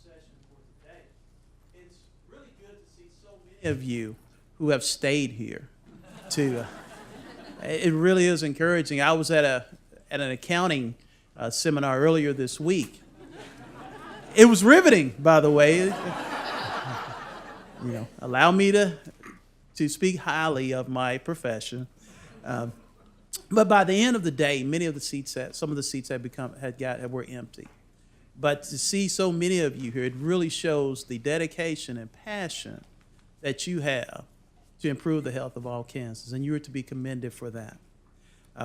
session for today. It's really good to see so many of you who have stayed here. It really is encouraging. I was at an accounting seminar earlier this week. It was riveting, by the way. Allow me to speak highly of my profession. But by the end of the day, some of the seats were empty. But to see so many of you here, it really shows the dedication and passion that you have to improve the health of all Kansans, and you are to be commended for that.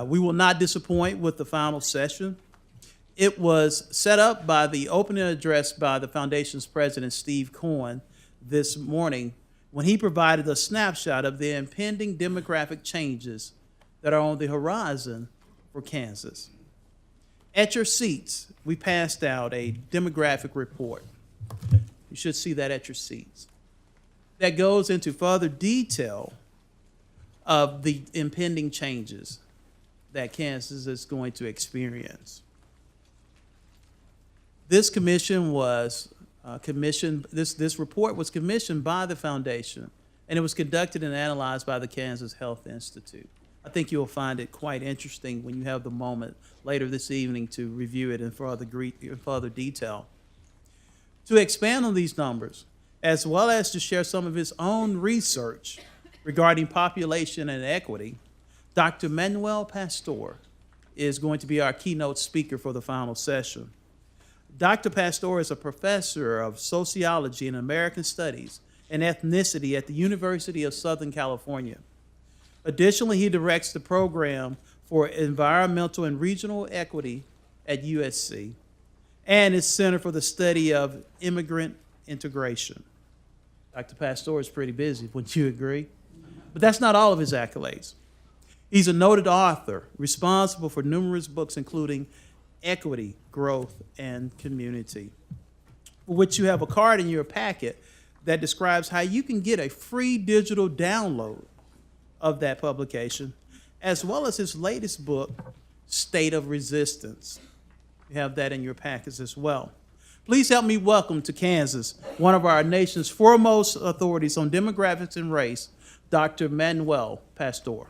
We will not disappoint with the final session. It was set up by the opening address by the Foundation's president, Steve Cohen, this morning when he provided a snapshot of the impending demographic changes that are on the horizon for Kansas. At your seats, we passed out a demographic report. You should see that at your seats. That goes into further detail of the impending changes that Kansas is going to experience. This commission was this report was commissioned by the Foundation, and it was conducted and analyzed by the Kansas Health Institute. I think you'll find it quite interesting when you have the moment later this evening to review it in further detail. To expand on these numbers, as well as to share some of his own research regarding population and equity, Dr. Manuel Pastor is going to be our keynote speaker for the final session. Dr. Pastor is a professor of sociology and American studies and ethnicity at the University of Southern California. Additionally, he directs the program for environmental and regional equity at USC and is Center for the Study of Immigrant Integration. Dr. Pastor is pretty busy, wouldn't you agree? But that's not all of his accolades. He's a noted author, responsible for numerous books, including Equity, Growth, and Community, for which you have a card in your packet that describes how you can get a free digital download of that publication, as well as his latest book, State of Resistance. You have that in your packets as well. Please help me welcome to Kansas one of our nation's foremost authorities on demographics and race, Dr. Manuel Pastor.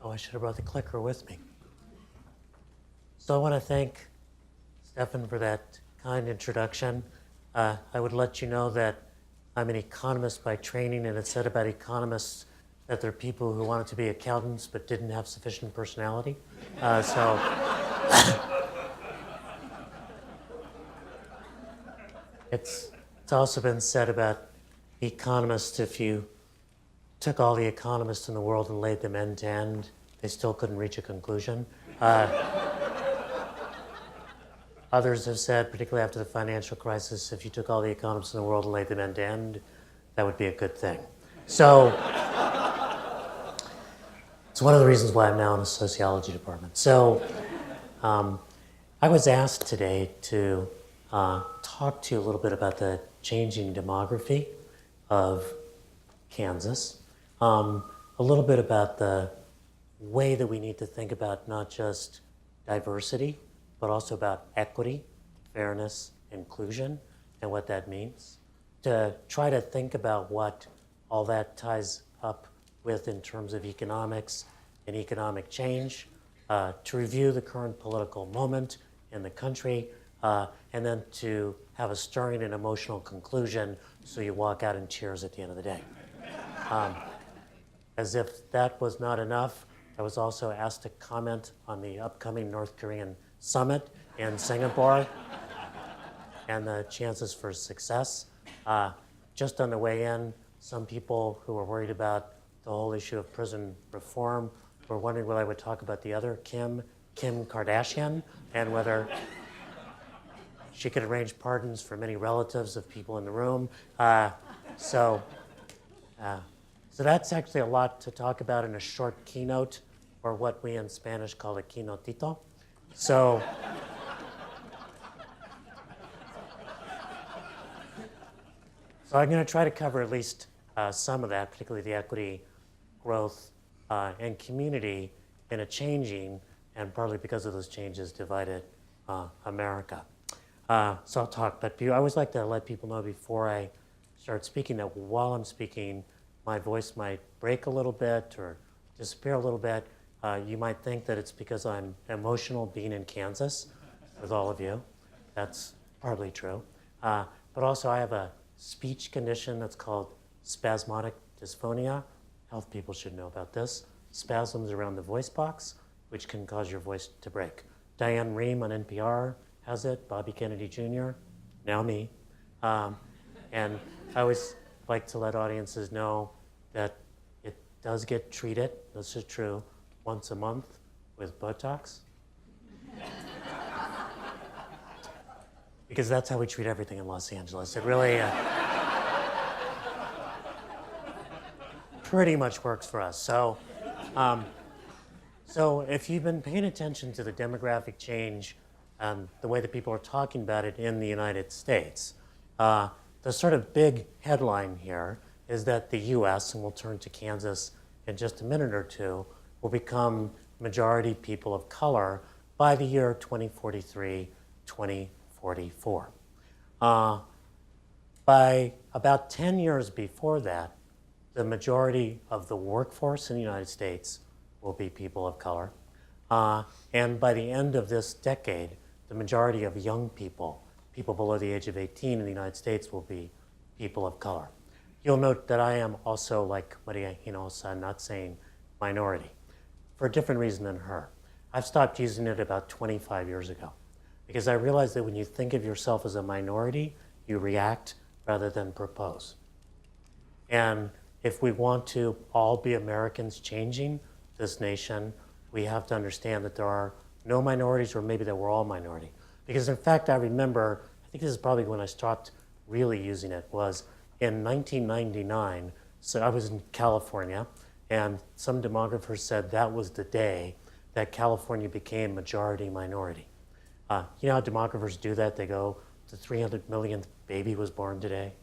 Oh, I should have brought the clicker with me. So I want to thank Stefan for that kind introduction. I would let you know that I'm an economist by training, and it said about economists that they're people who wanted to be accountants but didn't have sufficient personality. It's also been said about economists, if you took all the economists in the world and laid them end to end, they still couldn't reach a conclusion. Others have said, particularly after the financial crisis, if you took all the economists in the world and laid them end to end, that would be a good thing. So it's one of the reasons why I'm now in the sociology department. So I was asked today to talk to you a little bit about the changing demography of Kansas, a little bit about the way that we need to think about not just diversity, but also about equity, fairness, inclusion, and what that means. To try to think about what all that ties up with in terms of economics and economic change, to review the current political moment in the country, and then to have a stirring and emotional conclusion so you walk out in tears at the end of the day. As if that was not enough, I was also asked to comment on the upcoming North Korean summit in Singapore and the chances for success. Just on the way in, some people who were worried about the whole issue of prison reform were wondering whether I would talk about the other Kim Kardashian, and whether she could arrange pardons for many relatives of people in the room. So that's actually a lot to talk about in a short keynote, or what we in Spanish call a keynotito. So I'm going to try to cover at least some of that, particularly the equity, growth, and community in a changing, and partly because of those changes, divided America. So I'll talk, but I always like to let people know before I start speaking that while I'm speaking, my voice might break a little bit or disappear a little bit. You might think that it's because I'm emotional being in Kansas with all of you. That's partly true. But also I have a speech condition that's called spasmodic dysphonia. Health people should know about this. Spasms around the voice box, which can cause your voice to break. Diane Rehm on NPR has it, Bobby Kennedy Jr., now me. And I always like to let audiences know that it does get treated, this is true, once a month with Botox. Because that's how we treat everything in Los Angeles. It really pretty much works for us. So if you've been paying attention to the demographic change, the way that people are talking about it in the United States, the sort of big headline here is that the US, and we'll turn to Kansas in just a minute or two, will become majority people of color by the year 2043, 2044. By about 10 years before that, the majority of the workforce in the United States will be people of color. And by the end of this decade, the majority of young people, people below the age of 18 in the United States, will be people of color. You'll note that I am also, like Maria Hinojosa, not saying minority, for a different reason than her. I've stopped using it about 25 years ago, because I realized that when you think of yourself as a minority, you react rather than propose. And if we want to all be Americans changing this nation, we have to understand that there are no minorities, or maybe that we're all minority. Because in fact, I remember, I think this is probably when I stopped really using it, was in 1999. So I was in California, and some demographers said that was the day that California became majority minority. You know how demographers do that? They go, the 300 millionth baby was born today.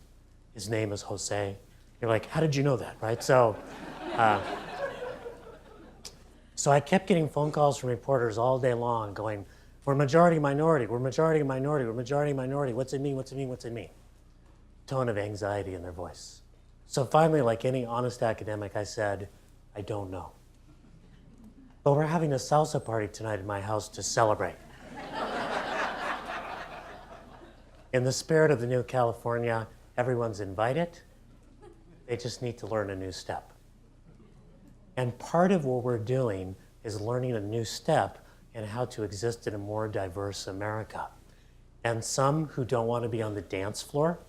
His name is Jose. You're like, how did you know that, right? So I kept getting phone calls from reporters all day long going, we're majority minority, we're majority minority, we're majority minority. What's it mean, what's it mean, what's it mean? Tone of anxiety in their voice. So finally, like any honest academic, I said, I don't know. But we're having a salsa party tonight in my house to celebrate. In the spirit of the new California, everyone's invited. They just need to learn a new step. And part of what we're doing is learning a new step in how to exist in a more diverse America. And some who don't want to be on the dance floor,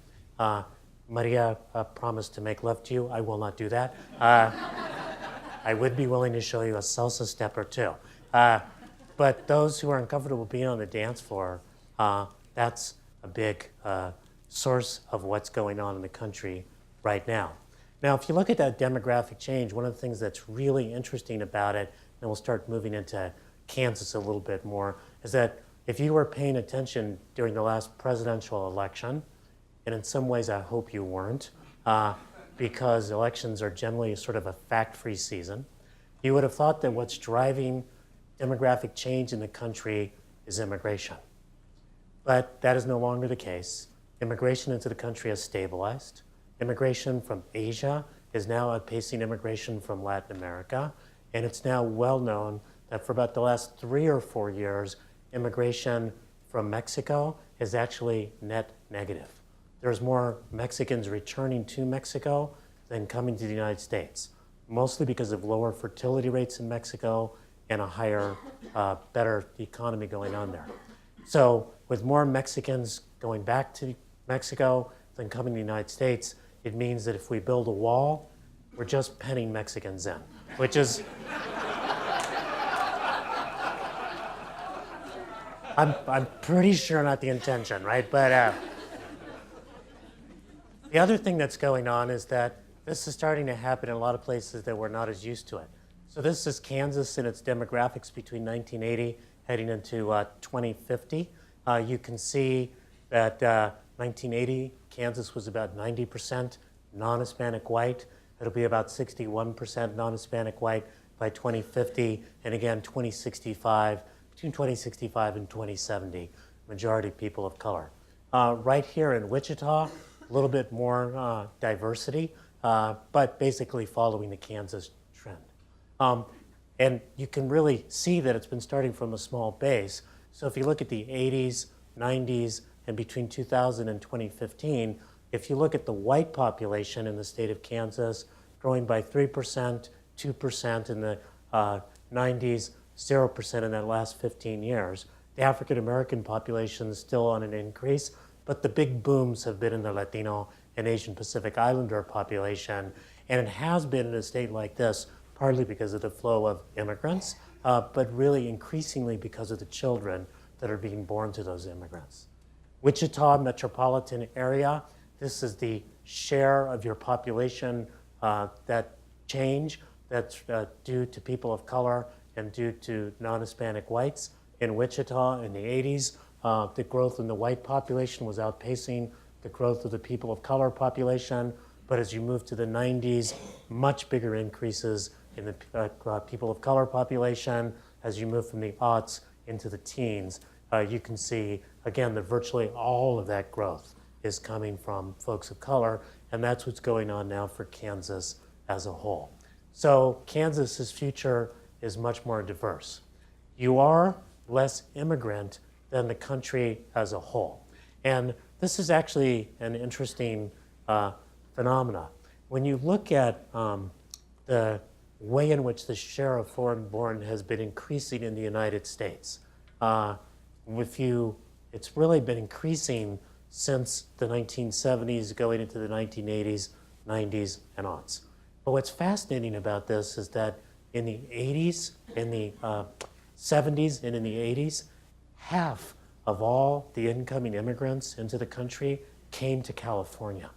Maria promised to make love to you. I will not do that. I would be willing to show you a salsa step or two. But those who are uncomfortable being on the dance floor, that's a big source of what's going on in the country right now. Now, if you look at that demographic change, one of the things that's really interesting about it, and we'll start moving into Kansas a little bit more, is that if you were paying attention during the last presidential election, and in some ways I hope you weren't, because elections are generally sort of a fact-free season, you would have thought that what's driving demographic change in the country is immigration. But that is no longer the case. Immigration into the country has stabilized. Immigration from Asia is now outpacing immigration from Latin America. And it's now well known that for about the last 3 or 4 years, immigration from Mexico is actually net negative. There's more Mexicans returning to Mexico than coming to the United States, mostly because of lower fertility rates in Mexico and a higher, better economy going on there. So with more Mexicans going back to Mexico than coming to the United States, it means that if we build a wall, we're just penning Mexicans in, which is, I'm pretty sure not the intention, right? But the other thing that's going on is that this is starting to happen in a lot of places that we're not as used to it. So this is Kansas and its demographics between 1980 heading into 2050. You can see that 1980, Kansas was about 90% non-Hispanic white. It'll be about 61% non-Hispanic white by 2050, and again 2065, between 2065 and 2070, majority people of color. Right here in Wichita, a little bit more diversity, but basically following the Kansas trend. And you can really see that it's been starting from a small base. So if you look at the 80s, 90s, and between 2000 and 2015, if you look at the white population in the state of Kansas, growing by 3%, 2% in the 90s, 0% in that last 15 years. The African American population is still on an increase, but the big booms have been in the Latino and Asian Pacific Islander population. And it has been in a state like this, partly because of the flow of immigrants, but really increasingly because of the children that are being born to those immigrants. Wichita metropolitan area, this is the share of your population that change that's due to people of color and due to non-Hispanic whites. In Wichita in the 80s, the growth in the white population was outpacing the growth of the people of color population. But as you move to the 90s, much bigger increases in the people of color population. As you move from the aughts into the teens, you can see, again, that virtually all of that growth is coming from folks of color, and that's what's going on now for Kansas as a whole. So Kansas's future is much more diverse. You are less immigrant than the country as a whole. And this is actually an interesting phenomena. When you look at the way in which the share of foreign-born has been increasing in the United States, it's really been increasing since the 1970s, going into the 1980s, 90s, and aughts. But what's fascinating about this is that in the 80s, in the 70s, and in the 80s, half of all the incoming immigrants into the country came to California.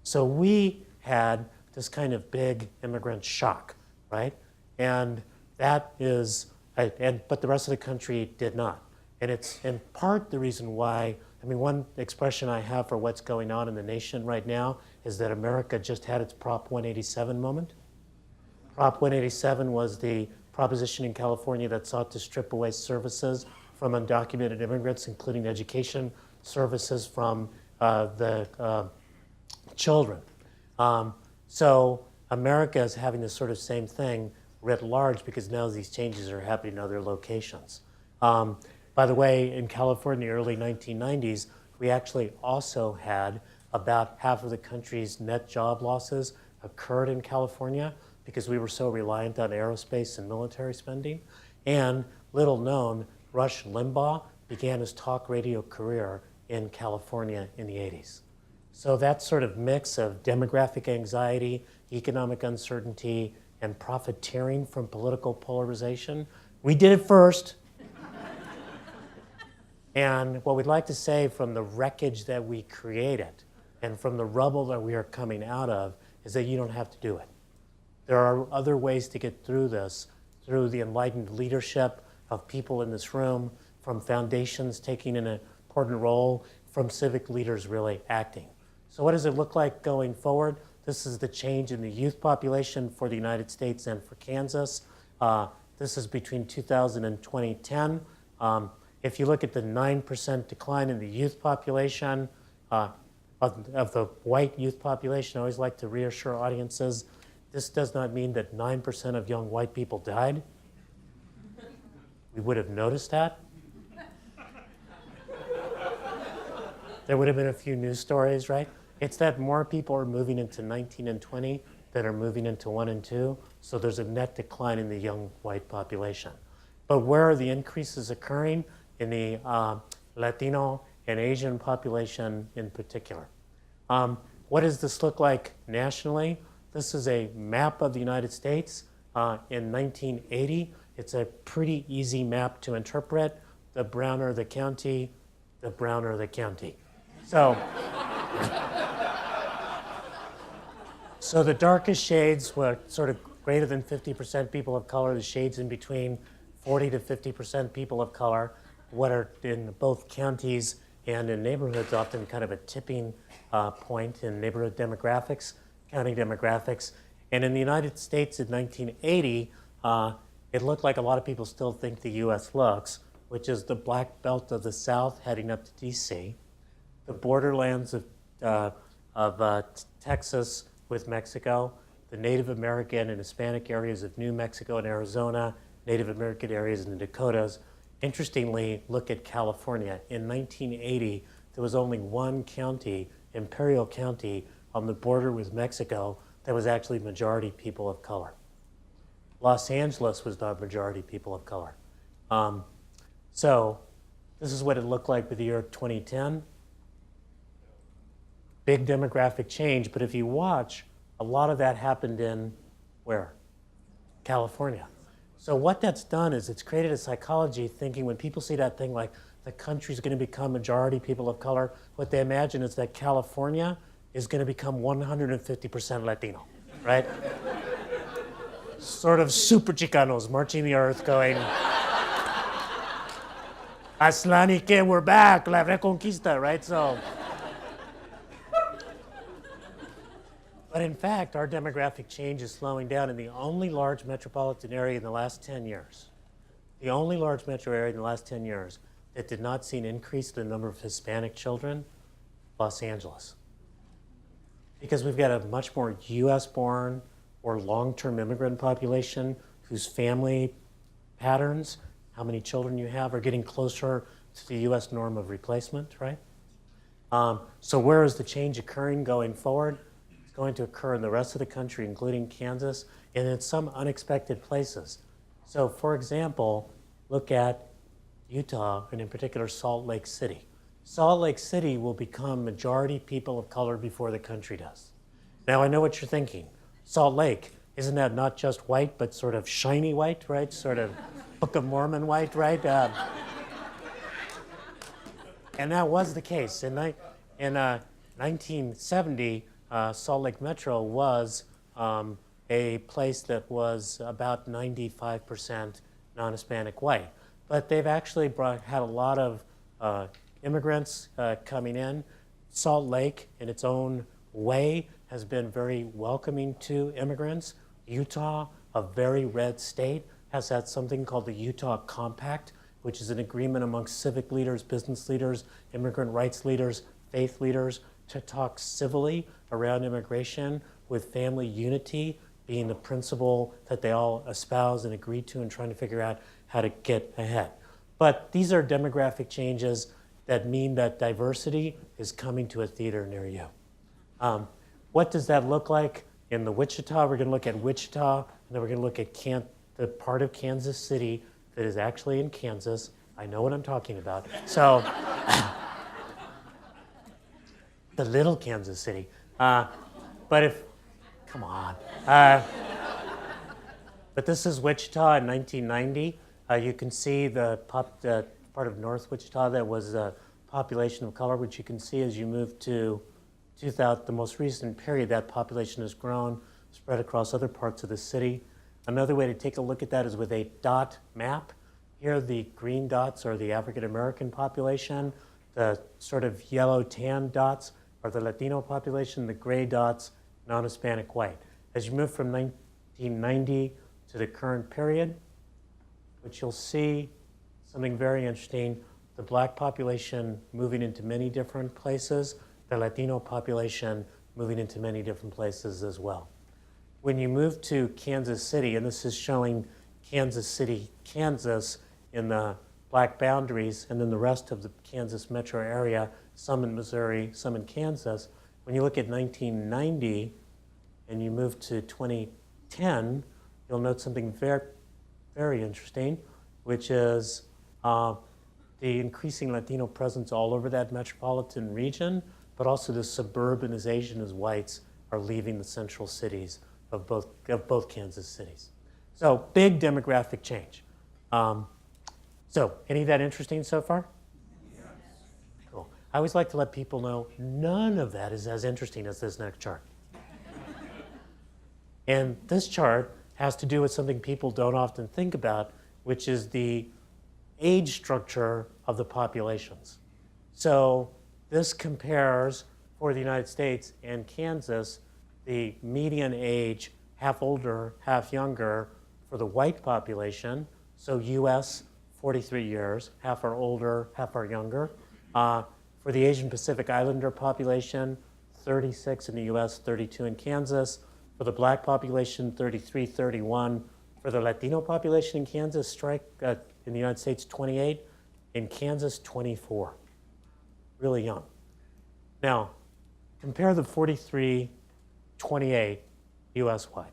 So we had this kind of big immigrant shock, right? And that is, but the rest of the country did not. And it's in part the reason why, one expression I have for what's going on in the nation right now is that America just had its Prop 187 moment. Prop 187 was the proposition in California that sought to strip away services from undocumented immigrants, including education services from the children. So America is having this sort of same thing writ large because now these changes are happening in other locations. By the way, in California, early 1990s, we actually also had about half of the country's net job losses occurred in California because we were so reliant on aerospace and military spending. And little known, Rush Limbaugh began his talk radio career in California in the 80s. So that sort of mix of demographic anxiety, economic uncertainty, and profiteering from political polarization, we did it first. And what we'd like to say from the wreckage that we created and from the rubble that we are coming out of is that you don't have to do it. There are other ways to get through this, through the enlightened leadership of people in this room, from foundations taking an important role, from civic leaders really acting. So what does it look like going forward? This is the change in the youth population for the United States and for Kansas. This is between 2000 and 2010. If you look at the 9% decline in the youth population, of the white youth population, I always like to reassure audiences, this does not mean that 9% of young white people died. We would have noticed that. There would have been a few news stories, right? It's that more people are moving into 19 and 20 than are moving into 1 and 2, so there's a net decline in the young white population. But where are the increases occurring? In the Latino and Asian population in particular. What does this look like nationally? This is a map of the United States in 1980. It's a pretty easy map to interpret. The browner the county, the browner the county. So, so the darkest shades were sort of greater than 50% people of color. The shades in between, 40 to 50% people of color. What are in both counties and in neighborhoods often kind of a tipping point in neighborhood demographics, county demographics. And in the United States in 1980, it looked like a lot of people still think the U.S. looks, which is the black belt of the South heading up to D.C., the borderlands of Texas with Mexico, the Native American and Hispanic areas of New Mexico and Arizona, Native American areas in the Dakotas. Interestingly, look at California. In 1980, there was only one county, Imperial County, on the border with Mexico that was actually majority people of color. Los Angeles was not majority people of color. So this is what it looked like with the year 2010. Big demographic change, but if you watch, a lot of that happened in where? California. So what that's done is it's created a psychology thinking when people see that thing like the country's going to become majority people of color, what they imagine is that California is going to become 150% Latino, right? Sort of super Chicanos marching the earth going, Aslanike, we're back, la reconquista, right? So, but in fact, our demographic change is slowing down in the only large metropolitan area in the last 10 years. The only large metro area in the last 10 years that did not see an increase in the number of Hispanic children, Los Angeles. Because we've got a much more US-born or long-term immigrant population whose family patterns, how many children you have, are getting closer to the US norm of replacement, right? So where is the change occurring going forward? It's going to occur in the rest of the country, including Kansas, and in some unexpected places. So for example, look at Utah, and in particular Salt Lake City. Salt Lake City will become majority people of color before the country does. Now I know what you're thinking. Salt Lake, isn't that not just white, but sort of shiny white, right? Sort of Book of Mormon white, right? And that was the case. In 1970, Salt Lake Metro was a place that was about 95% non-Hispanic white. But they've actually had a lot of immigrants coming in. Salt Lake, in its own way, has been very welcoming to immigrants. Utah, a very red state, has had something called the Utah Compact, which is an agreement amongst civic leaders, business leaders, immigrant rights leaders, faith leaders, to talk civilly around immigration, with family unity being the principle that they all espouse and agree to, and trying to figure out how to get ahead. But these are demographic changes that mean that diversity is coming to a theater near you. What does that look like in the Wichita? We're going to look at Wichita, and then we're going to look at the part of Kansas City that is actually in Kansas. I know what I'm talking about. So, the little Kansas City. But come on. But this is Wichita in 1990. You can see the part of North Wichita that was a population of color, which you can see as you move to the most recent period, that population has grown, spread across other parts of the city. Another way to take a look at that is with a dot map. Here, the green dots are the African American population. The sort of yellow tan dots are the Latino population. The gray dots, non-Hispanic white. As you move from 1990 to the current period, which you'll see something very interesting, the black population moving into many different places, the Latino population moving into many different places as well. When you move to Kansas City, and this is showing Kansas City, Kansas in the black boundaries, and then the rest of the Kansas metro area, some in Missouri, some in Kansas. When you look at 1990 and you move to 2010, you'll note something very, very interesting, which is the increasing Latino presence all over that metropolitan region, but also the suburbanization as whites are leaving the central cities of both Kansas cities. So big demographic change. So any of that interesting so far? Yes. Cool. I always like to let people know none of that is as interesting as this next chart. And this chart has to do with something people don't often think about, which is the age structure of the populations. So this compares, for the United States and Kansas, the median age half older, half younger for the white population. So US, 43 years, half are older, half are younger. For the Asian Pacific Islander population, 36 in the US, 32 in Kansas. For the black population, 33, 31. For the Latino population in Kansas, strike in the United States, 28. In Kansas, 24. Really young. Now, compare the 43, 28 US-wide.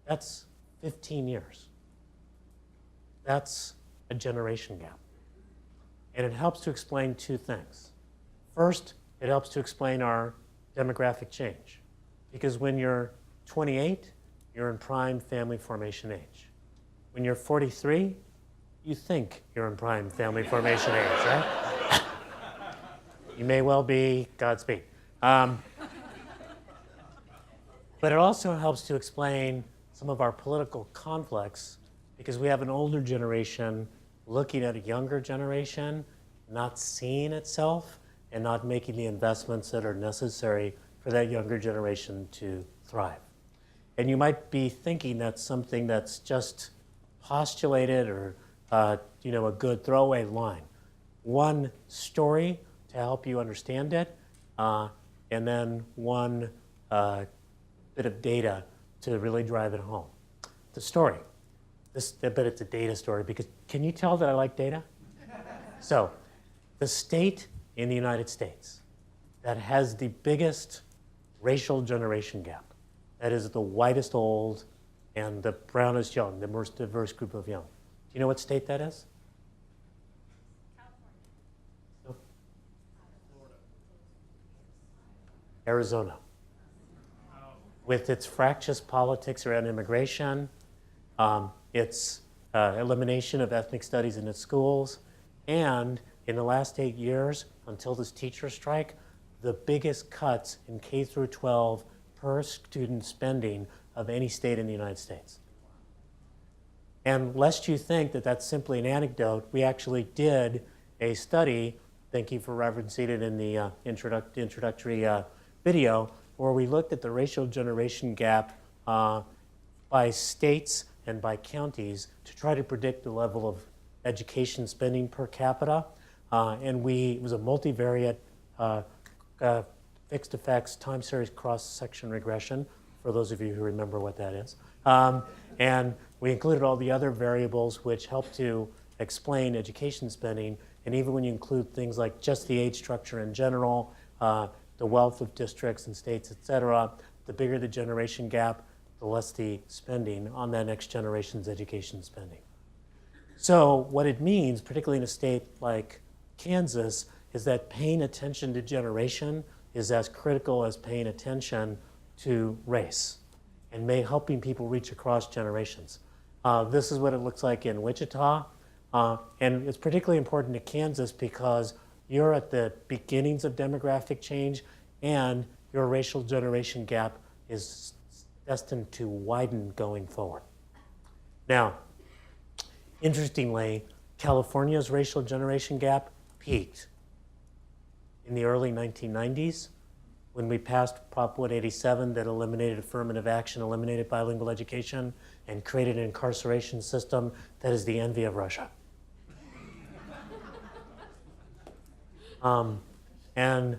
That's 15 years. That's a generation gap. And it helps to explain two things. First, it helps to explain our demographic change. Because when you're 28, you're in prime family formation age. When you're 43, you think you're in prime family formation age, right? You may well be, Godspeed. But it also helps to explain some of our political conflicts because we have an older generation looking at a younger generation, not seeing itself and not making the investments that are necessary for that younger generation to thrive. And you might be thinking that's something that's just postulated or a good throwaway line. One story to help you understand it, and then one bit of data to really drive it home. The story, but it's a data story because can you tell that I like data? So, the state in the United States that has the biggest racial generation gap, that is the whitest old and the brownest young, the most diverse group of young. Do you know what state that is? No. Arizona. With its fractious politics around immigration, its elimination of ethnic studies in its schools, and in the last 8 years, until this teacher strike, the biggest cuts in K through 12 per student spending of any state in the United States. And lest you think that that's simply an anecdote, we actually did a study, thank you for referencing it in the introductory video, where we looked at the racial generation gap by states and by counties to try to predict the level of education spending per capita. And it was a multivariate fixed effects time series cross-section regression, for those of you who remember what that is. And we included all the other variables which help to explain education spending. And even when you include things like just the age structure in general, the wealth of districts and states, et cetera, the bigger the generation gap, the less the spending on that next generation's education spending. So what it means, particularly in a state like Kansas, is that paying attention to generation is as critical as paying attention to race and helping people reach across generations. This is what it looks like in Wichita. And it's particularly important to Kansas because you're at the beginnings of demographic change and your racial generation gap is destined to widen going forward. Now, interestingly, California's racial generation gap peaked in the early 1990s when we passed Prop 187 that eliminated affirmative action, eliminated bilingual education, and created an incarceration system that is the envy of Russia. And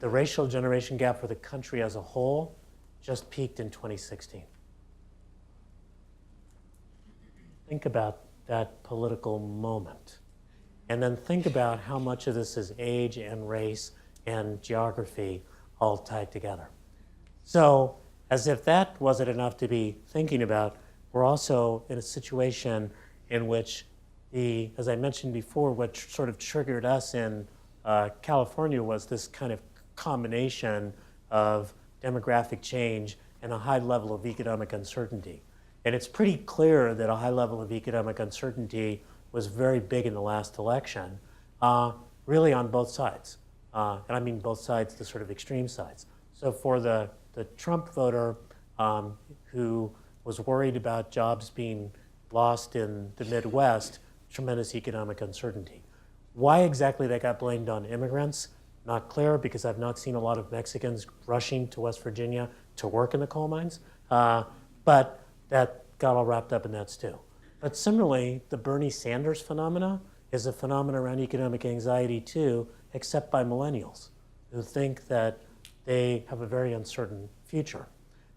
the racial generation gap for the country as a whole just peaked in 2016. Think about that political moment. And then think about how much of this is age and race and geography all tied together. So, as if that wasn't enough to be thinking about, we're also in a situation in which as I mentioned before, what sort of triggered us in California was this kind of combination of demographic change and a high level of economic uncertainty. And it's pretty clear that a high level of economic uncertainty was very big in the last election, really on both sides. And I mean both sides, the sort of extreme sides. So for the Trump voter who was worried about jobs being lost in the Midwest, tremendous economic uncertainty. Why exactly that got blamed on immigrants? Not clear, because I've not seen a lot of Mexicans rushing to West Virginia to work in the coal mines, but that got all wrapped up in that stew. But similarly, the Bernie Sanders phenomena is a phenomenon around economic anxiety too, except by millennials who think that they have a very uncertain future.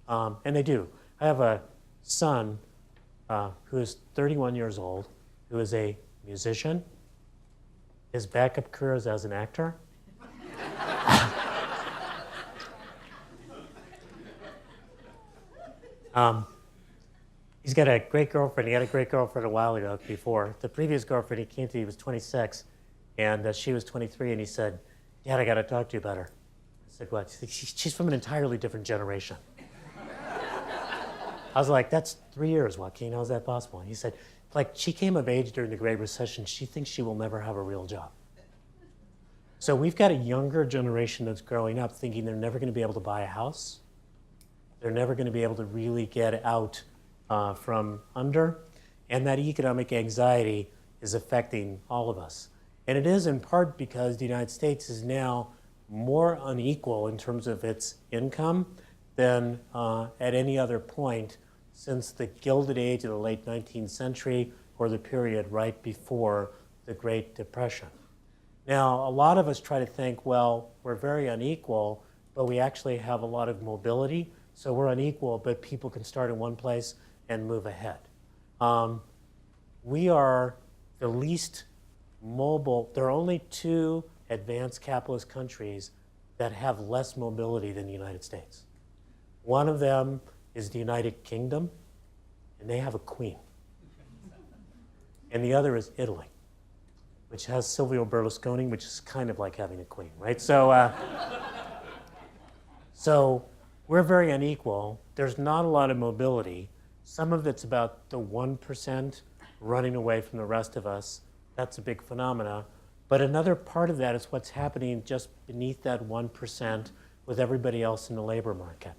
And they do. I have a son who is 31 years old, who is a musician. His backup career is as an actor. He's got a great girlfriend. He had a great girlfriend a while ago before. The previous girlfriend he came to, he was 26, and she was 23, and he said, Dad, I got to talk to you about her. I said, what? He said, she's from an entirely different generation. I was like, that's 3 years, Joaquin. How is that possible? And he said, like, she came of age during the Great Recession. She thinks she will never have a real job. So we've got a younger generation that's growing up thinking they're never going to be able to buy a house. They're never going to be able to really get out from under. And that economic anxiety is affecting all of us. And it is in part because the United States is now more unequal in terms of its income than at any other point since the Gilded Age of the late 19th century or the period right before the Great Depression. Now, a lot of us try to think, well, we're very unequal, but we actually have a lot of mobility. So we're unequal, but people can start in one place and move ahead. We are the least mobile. There are only 2 advanced capitalist countries that have less mobility than the United States. One of them is the United Kingdom, and they have a queen. And the other is Italy, which has Silvio Berlusconi, which is kind of like having a queen, right? So, so we're very unequal. There's not a lot of mobility. Some of it's about the 1% running away from the rest of us. That's a big phenomena. But another part of that is what's happening just beneath that 1% with everybody else in the labor market.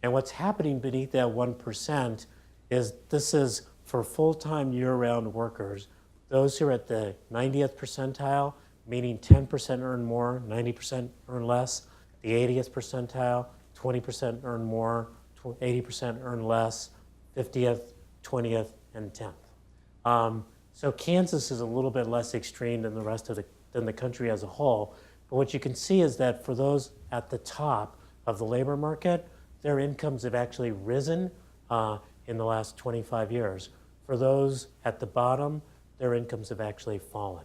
And what's happening beneath that 1% is this is for full-time year-round workers, those who are at the 90th percentile, meaning 10% earn more, 90% earn less, the 80th percentile, 20% earn more, 80% earn less, 50th, 20th, and 10th. So Kansas is a little bit less extreme than the rest of the country as a whole. But what you can see is that for those at the top of the labor market, their incomes have actually risen in the last 25 years. For those at the bottom, their incomes have actually fallen.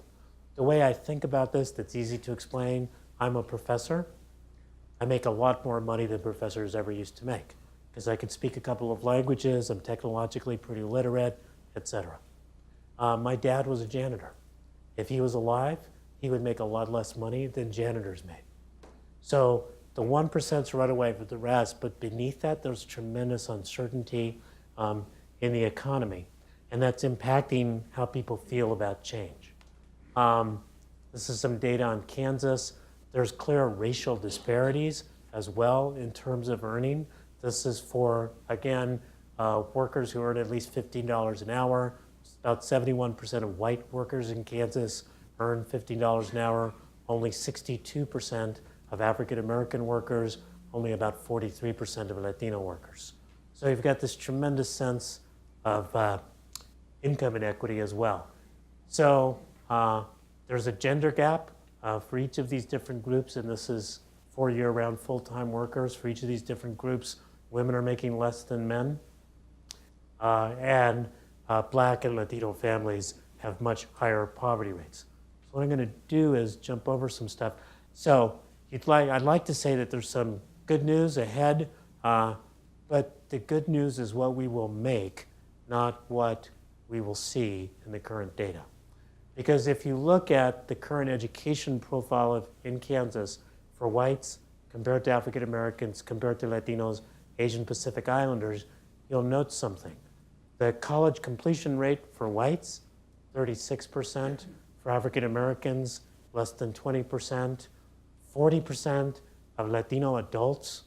The way I think about this, that's easy to explain, I'm a professor. I make a lot more money than professors ever used to make because I can speak a couple of languages, I'm technologically pretty literate, etc. My dad was a janitor. If he was alive, he would make a lot less money than janitors made. So the 1%'s run away with the rest, but beneath that, there's tremendous uncertainty in the economy. And that's impacting how people feel about change. This is some data on Kansas. There's clear racial disparities as well in terms of earning. This is for, again, workers who earn at least $15 an hour. About 71% of white workers in Kansas earn $15 an hour. Only 62% of African American workers, only about 43% of Latino workers. So you've got this tremendous sense of income inequity as well. So there's a gender gap for each of these different groups, and this is for year-round full-time workers. For each of these different groups, women are making less than men. And Black and Latino families have much higher poverty rates. So what I'm going to do is jump over some stuff. So I'd like to say that there's some good news ahead, but the good news is what we will make, not what we will see in the current data. Because if you look at the current education profile in Kansas for whites compared to African Americans, compared to Latinos, Asian Pacific Islanders, you'll note something. The college completion rate for whites, 36%. For African Americans, less than 20%. 40% of Latino adults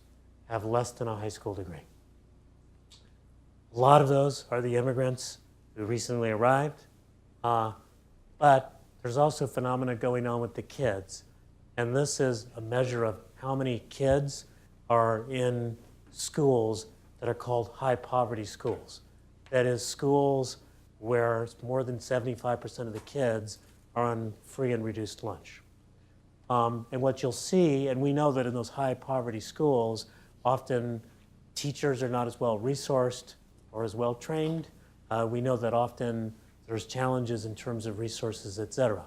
have less than a high school degree. A lot of those are the immigrants who recently arrived. But there's also phenomena going on with the kids. And this is a measure of how many kids are in schools that are called high poverty schools. That is, schools where more than 75% of the kids are on free and reduced lunch. And what you'll see, and we know that in those high poverty schools, often teachers are not as well resourced or as well trained. We know that often there's challenges in terms of resources, et cetera.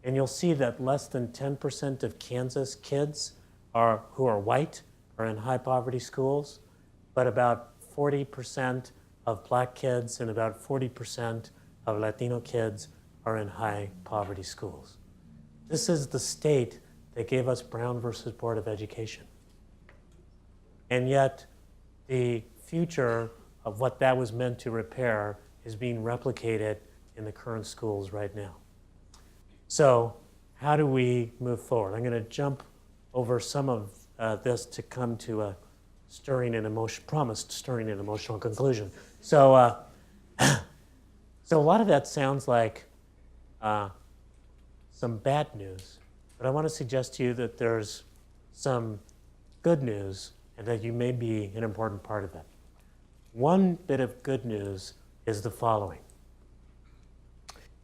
And you'll see that less than 10% of Kansas kids who are white are in high poverty schools, but about 40% of black kids and about 40% of Latino kids are in high poverty schools. This is the state that gave us Brown versus Board of Education. And yet, the future of what that was meant to repair is being replicated in the current schools right now. So, how do we move forward? I'm going to jump over some of this to come to a promised stirring and emotional conclusion. So, so a lot of that sounds like some bad news, but I want to suggest to you that there's some good news and that you may be an important part of it. One bit of good news is the following,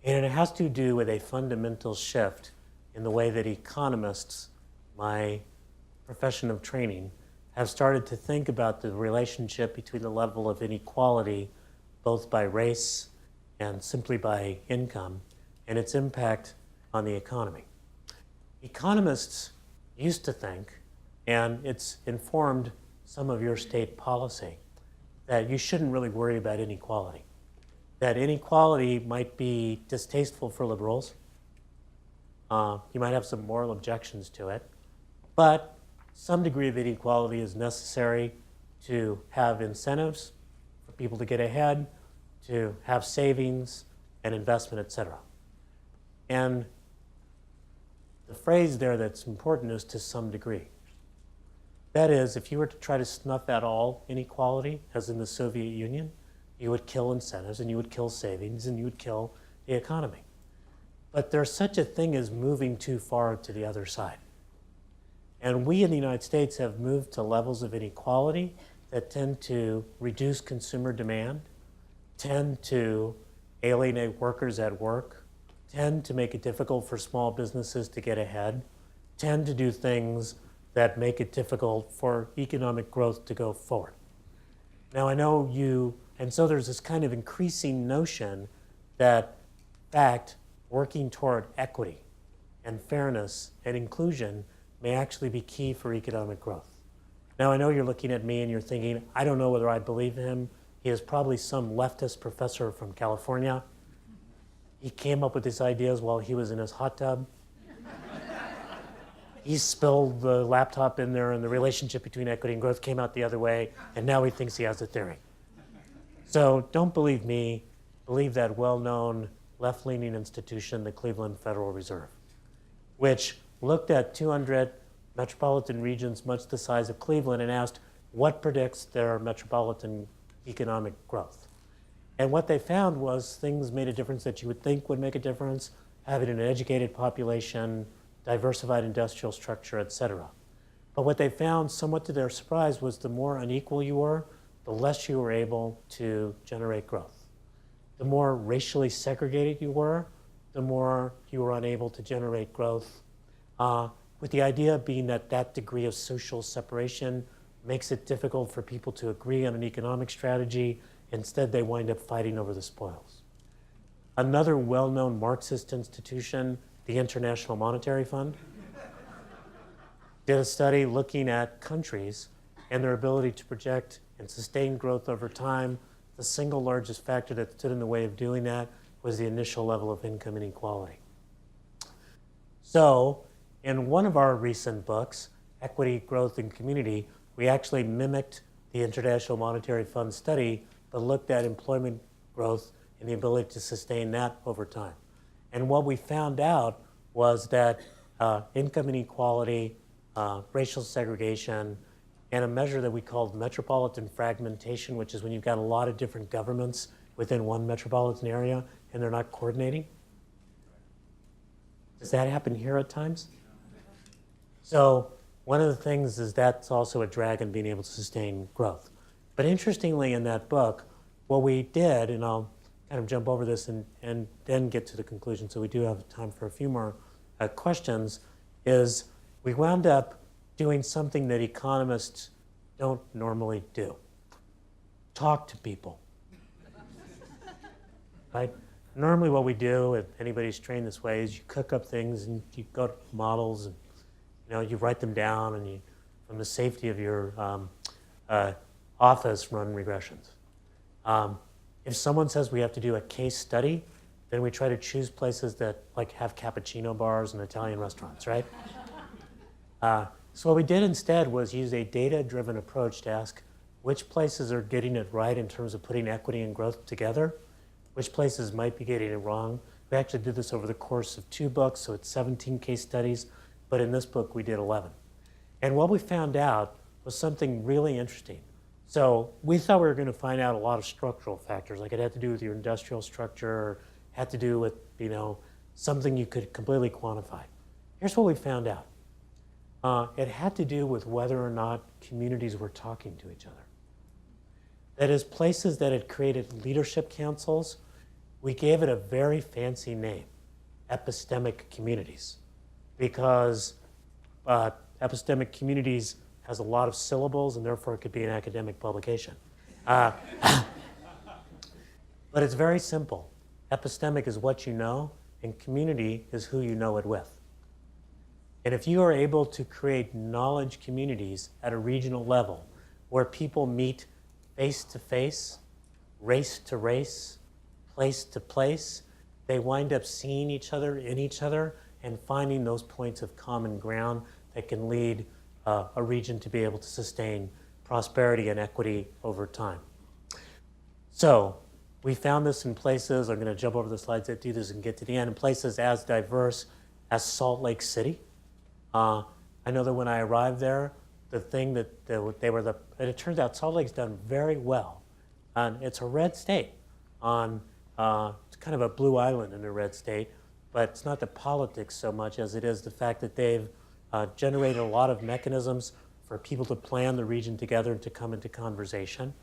and it has to do with a fundamental shift in the way that economists, my profession of training, have started to think about the relationship between the level of inequality, both by race and simply by income, and its impact on the economy. Economists used to think, and it's informed some of your state policy, that you shouldn't really worry about inequality. That inequality might be distasteful for liberals. You might have some moral objections to it, but some degree of inequality is necessary to have incentives for people to get ahead, to have savings and investment, et cetera. And the phrase there that's important is to some degree. That is, if you were to try to snuff out all inequality, as in the Soviet Union, you would kill incentives and you would kill savings and you would kill the economy. But there's such a thing as moving too far to the other side. And we in the United States have moved to levels of inequality that tend to reduce consumer demand, tend to alienate workers at work, tend to make it difficult for small businesses to get ahead, tend to do things that make it difficult for economic growth to go forward. Now I know and so there's this kind of increasing notion that, in fact, working toward equity and fairness and inclusion may actually be key for economic growth. Now I know you're looking at me and you're thinking, I don't know whether I believe him. He is probably some leftist professor from California. He came up with these ideas while he was in his hot tub. He spilled the laptop in there and the relationship between equity and growth came out the other way, and now he thinks he has a theory. So don't believe me, believe that well-known left-leaning institution, the Cleveland Federal Reserve, which looked at 200 metropolitan regions much the size of Cleveland and asked what predicts their metropolitan economic growth. And what they found was things made a difference that you would think would make a difference, having an educated population, diversified industrial structure, et cetera. But what they found, somewhat to their surprise, was the more unequal you were, the less you were able to generate growth. The more racially segregated you were, the more you were unable to generate growth, with the idea being that that degree of social separation makes it difficult for people to agree on an economic strategy. Instead, they wind up fighting over the spoils. Another well-known Marxist institution, the International Monetary Fund, did a study looking at countries and their ability to project and sustain growth over time. The single largest factor that stood in the way of doing that was the initial level of income inequality. So, in one of our recent books, Equity, Growth, and Community, we actually mimicked the International Monetary Fund study, but looked at employment growth and the ability to sustain that over time. And what we found out was that income inequality, racial segregation, and a measure that we called metropolitan fragmentation, which is when you've got a lot of different governments within one metropolitan area and they're not coordinating. Does that happen here at times? So one of the things is that's also a drag on being able to sustain growth. But interestingly, in that book, what we did, and I'll kind of jump over this and then get to the conclusion, so we do have time for a few more questions, is we wound up doing something that economists don't normally do. Talk to people. Right? Normally what we do, if anybody's trained this way, is you cook up things and you go to models and you write them down and you, from the safety of your office, run regressions. If someone says we have to do a case study, then we try to choose places that have cappuccino bars and Italian restaurants, right? So what we did instead was use a data-driven approach to ask which places are getting it right in terms of putting equity and growth together, which places might be getting it wrong. We actually did this over the course of 2 books, so it's 17 case studies, but in this book we did 11. And what we found out was something really interesting. So we thought we were going to find out a lot of structural factors, like it had to do with your industrial structure, or had to do with something you could completely quantify. Here's what we found out. It had to do with whether or not communities were talking to each other. That is, places that had created leadership councils, we gave it a very fancy name, epistemic communities, because epistemic communities has a lot of syllables and therefore it could be an academic publication. But it's very simple. Epistemic is what you know, and community is who you know it with. And if you are able to create knowledge communities at a regional level where people meet face to face, race to race, place to place, they wind up seeing each other in each other and finding those points of common ground that can lead a region to be able to sustain prosperity and equity over time. So we found this in places, I'm going to jump over the slides that do this and get to the end, in places as diverse as Salt Lake City. I know that when I arrived there, the thing that and it turns out Salt Lake's done very well. And it's a red state it's kind of a blue island in a red state, but it's not the politics so much as it is the fact that they've generated a lot of mechanisms for people to plan the region together and to come into conversation.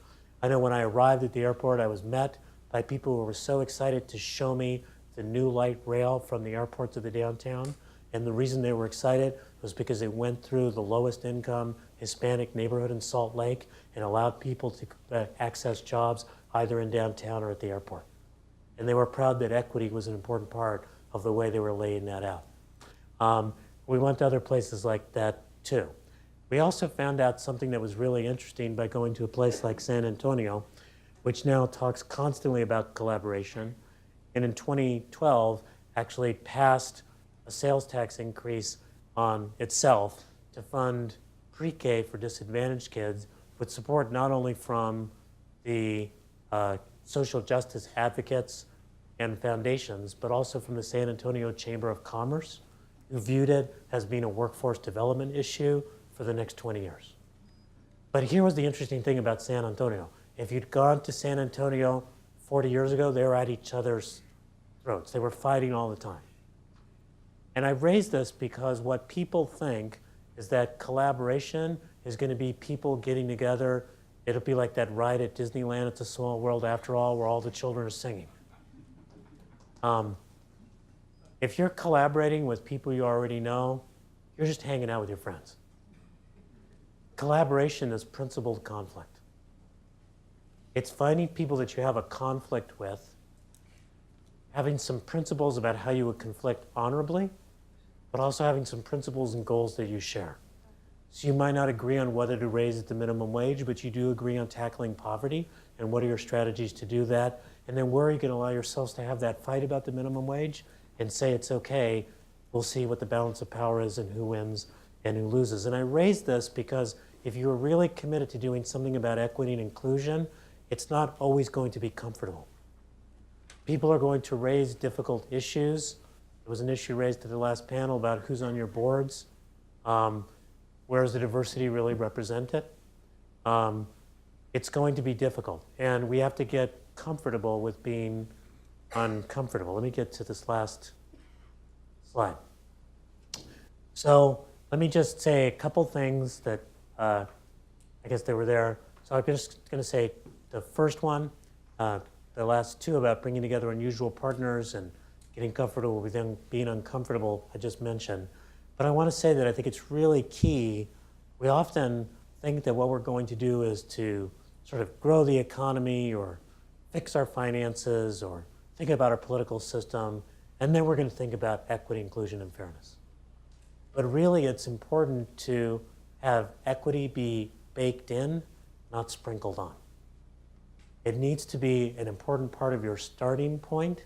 I know when I arrived at the airport, I was met by people who were so excited to show me the new light rail from the airport to the downtown. And the reason they were excited was because it went through the lowest income Hispanic neighborhood in Salt Lake and allowed people to access jobs either in downtown or at the airport. And they were proud that equity was an important part of the way they were laying that out. We went to other places like that too. We also found out something that was really interesting by going to a place like San Antonio, which now talks constantly about collaboration, and in 2012 actually passed a sales tax increase on itself to fund pre-K for disadvantaged kids with support not only from the social justice advocates and foundations, but also from the San Antonio Chamber of Commerce, who viewed it as being a workforce development issue for the next 20 years. But here was the interesting thing about San Antonio. If you'd gone to San Antonio 40 years ago, they were at each other's throats. They were fighting all the time. And I raise this because what people think is that collaboration is going to be people getting together. It'll be like that ride at Disneyland, It's a Small World After All, where all the children are singing. If you're collaborating with people you already know, you're just hanging out with your friends. Collaboration is principled conflict. It's finding people that you have a conflict with, having some principles about how you would conflict honorably, but also having some principles and goals that you share. So you might not agree on whether to raise the minimum wage, but you do agree on tackling poverty and what are your strategies to do that. And then where are you going to allow yourselves to have that fight about the minimum wage and say it's okay, we'll see what the balance of power is and who wins and who loses. And I raise this because if you're really committed to doing something about equity and inclusion, it's not always going to be comfortable. People are going to raise difficult issues. There was an issue raised at the last panel about who's on your boards. Where is the diversity really represented? It's going to be difficult, and we have to get comfortable with being uncomfortable. Let me get to this last slide. So let me just say a couple things that I guess they were there. So I'm just going to say the first one, the last two about bringing together unusual partners and getting comfortable with them being uncomfortable, I just mentioned. But I want to say that I think it's really key. We often think that what we're going to do is to sort of grow the economy or fix our finances or think about our political system, and then we're going to think about equity, inclusion, and fairness. But really, it's important to have equity be baked in, not sprinkled on. It needs to be an important part of your starting point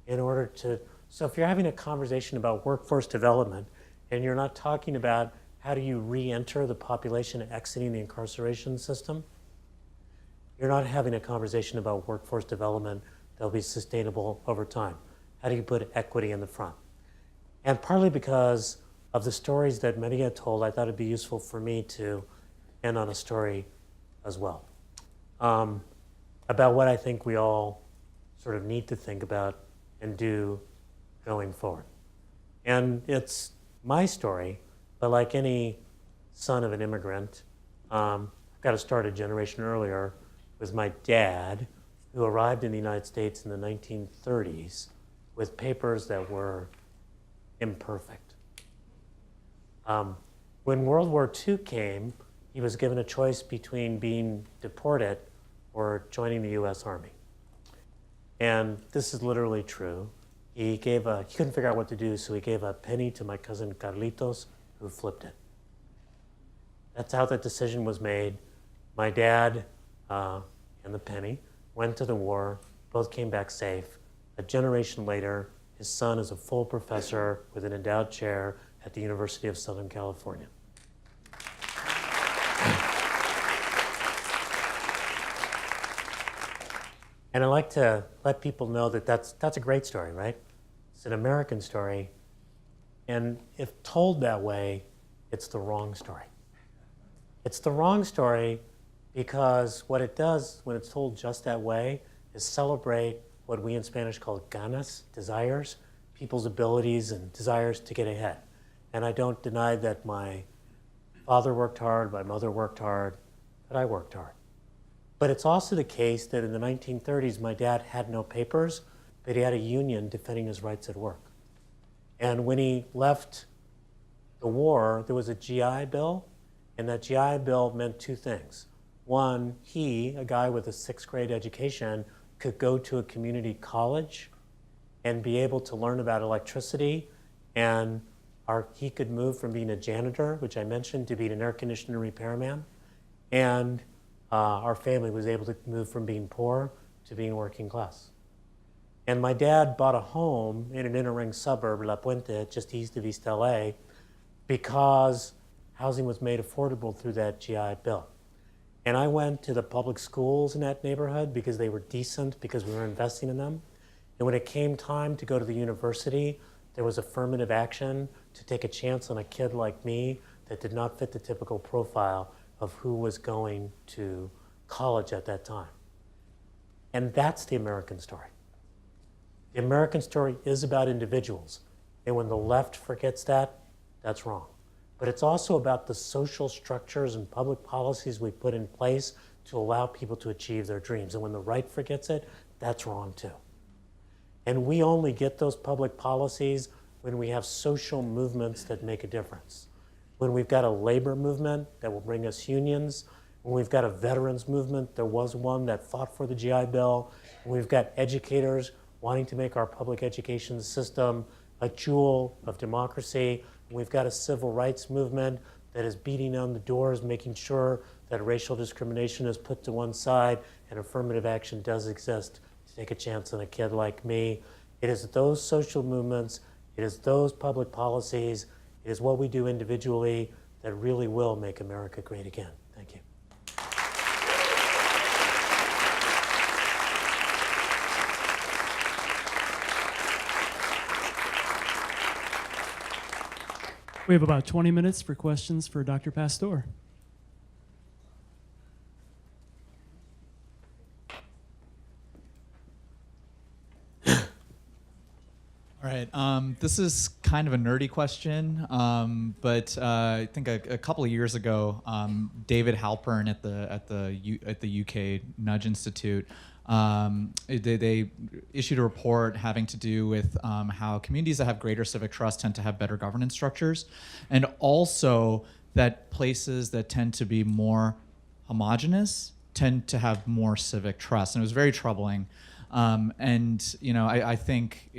in order to, so if you're having a conversation about workforce development and you're not talking about how do you re-enter the population exiting the incarceration system, you're not having a conversation about workforce development that'll be sustainable over time. How do you put equity in the front? And partly because of the stories that Maria told, I thought it'd be useful for me to end on a story as well. About what I think we all sort of need to think about and do going forward. And it's my story, but like any son of an immigrant, I've got to start a generation earlier with my dad, who arrived in the United States in the 1930s with papers that were imperfect. When World War II came, he was given a choice between being deported or joining the US Army. And this is literally true. He couldn't figure out what to do, so he gave a penny to my cousin Carlitos, who flipped it. That's how the decision was made. My dad and the penny went to the war, both came back safe. A generation later, his son is a full professor with an endowed chair at the University of Southern California. And I like to let people know that that's a great story, right? It's an American story. And if told that way, it's the wrong story. It's the wrong story because what it does when it's told just that way is celebrate what we in Spanish call ganas, desires, people's abilities and desires to get ahead. And I don't deny that my father worked hard, my mother worked hard, but I worked hard. But it's also the case that in the 1930s, my dad had no papers, but he had a union defending his rights at work. And when he left the war, there was a GI Bill, and that GI Bill meant two things. One, he, a guy with a sixth grade education, could go to a community college and be able to learn about electricity, and he could move from being a janitor, which I mentioned, to being an air conditioner repairman, and our family was able to move from being poor to being working class. And my dad bought a home in an inner ring suburb, La Puente, just east of East LA, because housing was made affordable through that GI Bill. And I went to the public schools in that neighborhood because they were decent, because we were investing in them. And when it came time to go to the university, there was affirmative action to take a chance on a kid like me that did not fit the typical profile of who was going to college at that time. And that's the American story. The American story is about individuals. And when the left forgets that, that's wrong. But it's also about the social structures and public policies we put in place to allow people to achieve their dreams. And when the right forgets it, that's wrong too. And we only get those public policies when we have social movements that make a difference. When we've got a labor movement that will bring us unions, when we've got a veterans movement, there was one that fought for the GI Bill, when we've got educators wanting to make our public education system a jewel of democracy, when we've got a civil rights movement that is beating on the doors, making sure that racial discrimination is put to one side and affirmative action does exist to take a chance on a kid like me. It is those social movements, it is those public policies, it is what we do individually that really will make America great again. Thank you. We have about 20 minutes for questions for Dr. Pastor. All All right. This is kind of a nerdy question, but I think a couple of years ago, David Halpern at the UK Nudge Institute, they issued a report having to do with how communities that have greater civic trust tend to have better governance structures, and also that places that tend to be more homogenous tend to have more civic trust. And it was very troubling. And I think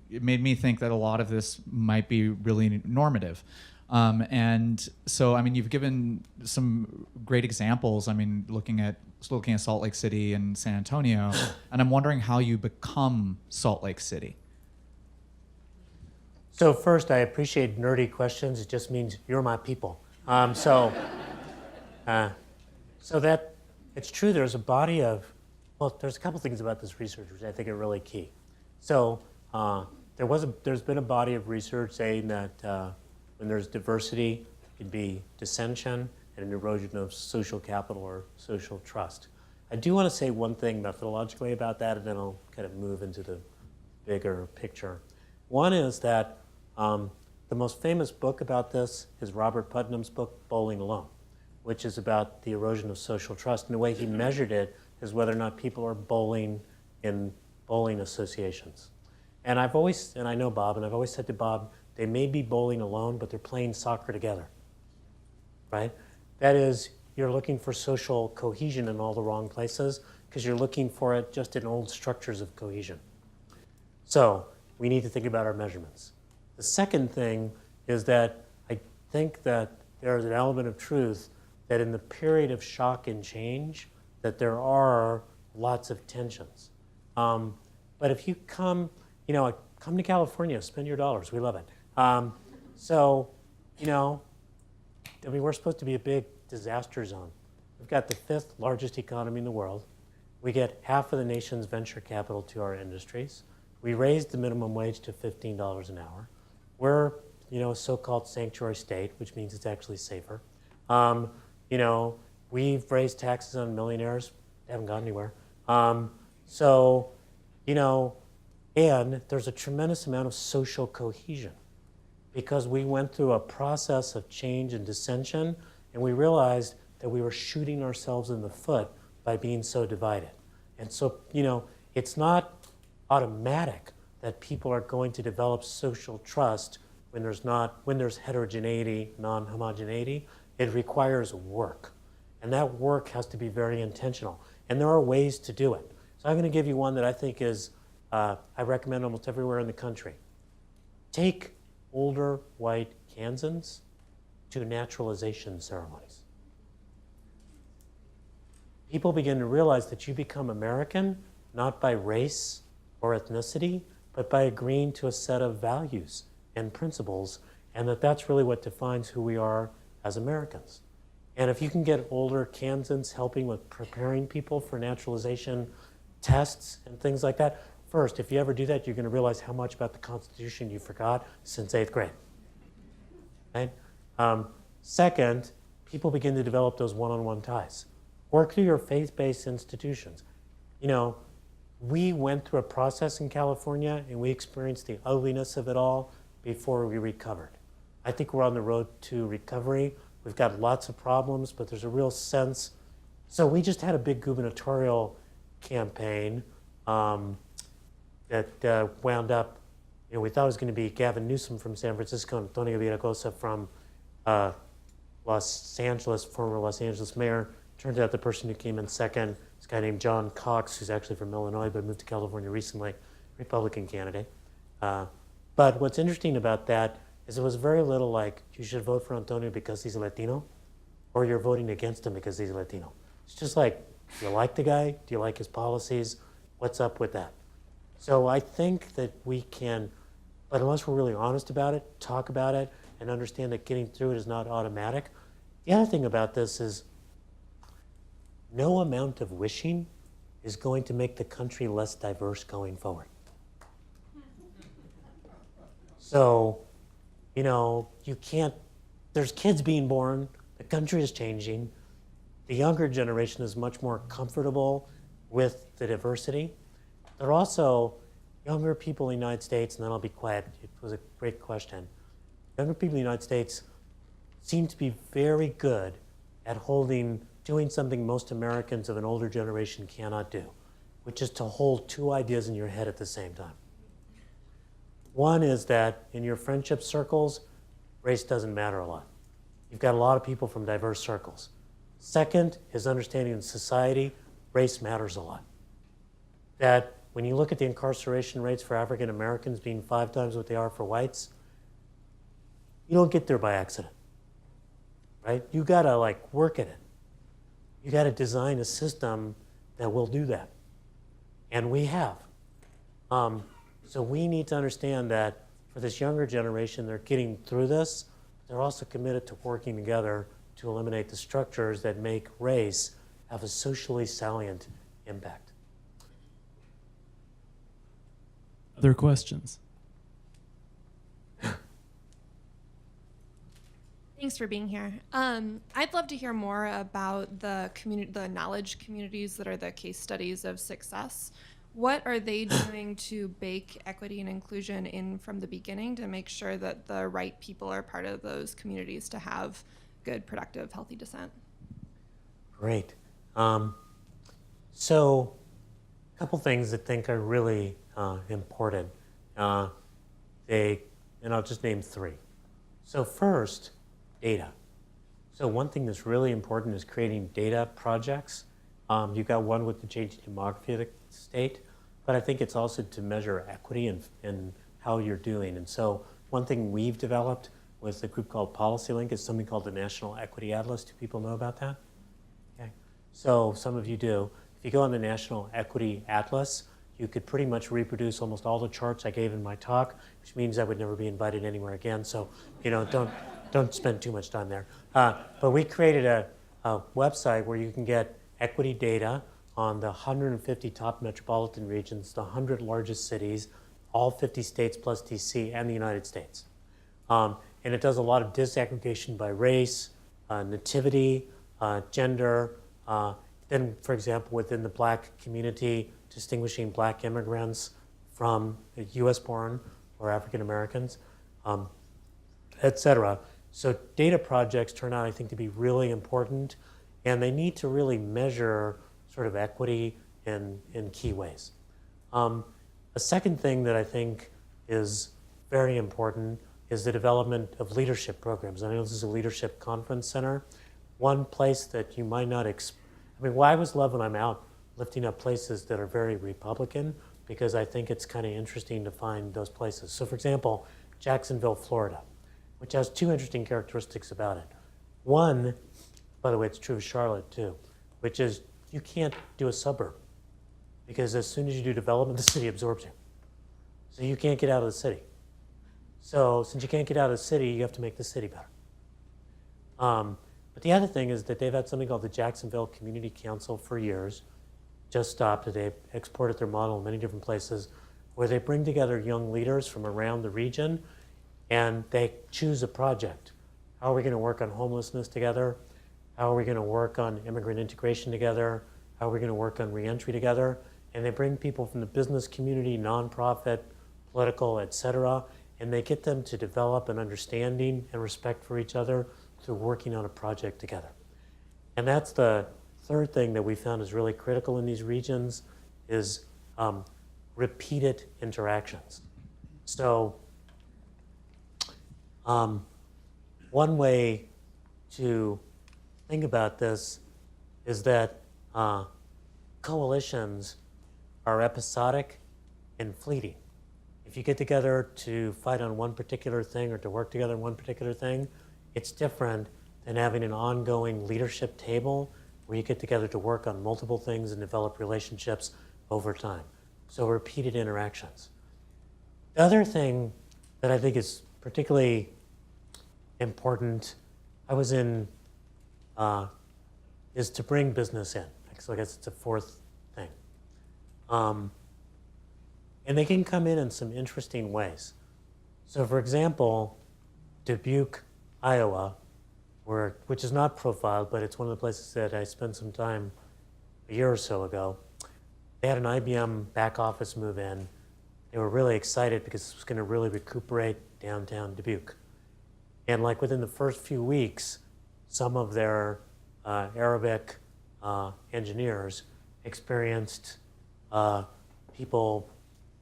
it made me think that a lot of this might be really normative. And so, I mean, you've given some great examples. I mean, looking at Salt Lake City and San Antonio, and I'm wondering how you become Salt Lake City. So first, I appreciate nerdy questions. It just means you're my people. So that it's true. There's a body of, well, there's a couple things about this research which I think are really key. So there's been a body of research saying that when there's diversity, it can be dissension and an erosion of social capital or social trust. I do want to say one thing methodologically about that, and then I'll kind of move into the bigger picture. One is that the most famous book about this is Robert Putnam's book, Bowling Alone, which is about the erosion of social trust. And the way he measured it is whether or not people are bowling in bowling associations. And I know Bob, and I've always said to Bob, they may be bowling alone, but they're playing soccer together, right? That is, you're looking for social cohesion in all the wrong places because you're looking for it just in old structures of cohesion. So we need to think about our measurements. The second thing is that I think that there is an element of truth that in the period of shock and change, that there are lots of tensions. But if you come to California, spend your dollars, we love it. We're supposed to be a big disaster zone. We've got the 5th largest economy in the world. We get half of the nation's venture capital to our industries. We raised the minimum wage to $15 an hour. We're, a so-called sanctuary state, which means it's actually safer. We've raised taxes on millionaires, haven't gone anywhere. And there's a tremendous amount of social cohesion because we went through a process of change and dissension, and we realized that we were shooting ourselves in the foot by being so divided. And so, it's not automatic that people are going to develop social trust when there's heterogeneity, non-homogeneity. It requires work. And that work has to be very intentional. And there are ways to do it. So I'm going to give you one that I think is, I recommend almost everywhere in the country. Take older white Kansans to naturalization ceremonies. People begin to realize that you become American not by race or ethnicity, but by agreeing to a set of values and principles, and that's really what defines who we are as Americans. And if you can get older Kansans helping with preparing people for naturalization tests and things like that, first, if you ever do that, you're going to realize how much about the Constitution you forgot since 8th grade. Right? Second, people begin to develop those one-on-one ties. Work through your faith-based institutions. We went through a process in California and we experienced the ugliness of it all before we recovered. I think we're on the road to recovery. We've got lots of problems, but there's a real sense. So we just had a big gubernatorial campaign that wound up, we thought it was going to be Gavin Newsom from San Francisco and Antonio Villaraigosa from Los Angeles, former Los Angeles mayor. Turned out the person who came in second is a guy named John Cox, who's actually from Illinois, but moved to California recently, Republican candidate. But what's interesting about that is it was very little like, you should vote for Antonio because he's a Latino, or you're voting against him because he's a Latino. It's just like, do you like the guy? Do you like his policies? What's up with that? So I think that we can, but unless we're really honest about it, talk about it, and understand that getting through it is not automatic. The other thing about this is no amount of wishing is going to make the country less diverse going forward. So, you can't, there's kids being born, the country is changing, the younger generation is much more comfortable with the diversity. They're also, younger people in the United States, and then I'll be quiet. It was a great question. Younger people in the United States seem to be very good at doing something most Americans of an older generation cannot do, which is to hold two ideas in your head at the same time. One is that in your friendship circles, race doesn't matter a lot. You've got a lot of people from diverse circles. Second is understanding in society, race matters a lot. That when you look at the incarceration rates for African Americans being 5 times what they are for whites, you don't get there by accident, right? You gotta work at it. You gotta design a system that will do that. And we have. So we need to understand that for this younger generation, they're getting through this. They're also committed to working together to eliminate the structures that make race have a socially salient impact. Other questions? Thanks for being here. I'd love to hear more about the knowledge communities that are the case studies of success. What are they doing to bake equity and inclusion in from the beginning to make sure that the right people are part of those communities to have good, productive, healthy dissent? Great. So a couple things I think are really important. And I'll just name 3. So first, data. So one thing that's really important is creating data projects. You've got one with the changing demography of the state, but I think it's also to measure equity and how you're doing. And so one thing we've developed with a group called PolicyLink is something called the National Equity Atlas. Do people know about that? Okay. So some of you do. If you go on the National Equity Atlas, you could pretty much reproduce almost all the charts I gave in my talk, which means I would never be invited anywhere again. So, don't spend too much time there. But we created a website where you can get equity data on the 150 top metropolitan regions, the 100 largest cities, all 50 states plus DC, and the United States. And it does a lot of disaggregation by race, nativity, gender. Then, for example, within the Black community, distinguishing Black immigrants from US-born or African Americans, et cetera. So data projects turn out, I think, to be really important, and they need to really measure sort of equity in key ways. A second thing that I think is very important is the development of leadership programs. I know this is a leadership conference center. One place that you might not well, I always love when I'm out lifting up places that are very Republican, because I think it's kind of interesting to find those places. So for example, Jacksonville, Florida, which has 2 interesting characteristics about it. One, by the way, it's true of Charlotte too, which is you can't do a suburb, because as soon as you do development, the city absorbs you. So you can't get out of the city. So since you can't get out of the city, you have to make the city better. But the other thing is that they've had something called the Jacksonville Community Council for years, just stopped. They've exported their model in many different places, where they bring together young leaders from around the region and they choose a project. How are we going to work on homelessness together? How are we going to work on immigrant integration together? How are we going to work on reentry together? And they bring people from the business community, nonprofit, political, et cetera, and they get them to develop an understanding and respect for each other through working on a project together. And that's the third thing that we found is really critical in these regions is repeated interactions. So one way to think about this is that coalitions are episodic and fleeting. If you get together to fight on one particular thing or to work together on one particular thing, it's different than having an ongoing leadership table where you get together to work on multiple things and develop relationships over time. So repeated interactions. The other thing that I think is particularly important, is to bring business in. So I guess it's a fourth thing. And they can come in some interesting ways. So for example, Dubuque, Iowa, which is not profiled, but it's one of the places that I spent some time a year or so ago. They had an IBM back office move in. they were really excited because it was going to really recuperate downtown Dubuque. And like within the first few weeks, some of their Arabic engineers experienced people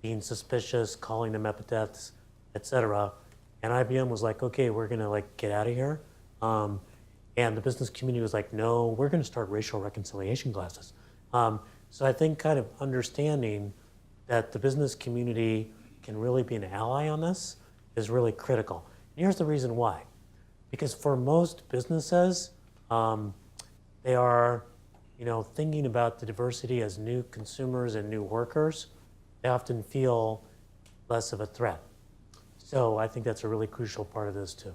being suspicious, calling them epithets, etc. And IBM was like, okay, we're gonna like get out of here. And the business community was like, no, we're gonna start racial reconciliation classes. So I think kind of understanding that the business community can really be an ally on this is really critical. And here's the reason why. Because for most businesses, they are, thinking about the diversity as new consumers and new workers. They often feel less of a threat. So I think that's a really crucial part of this too.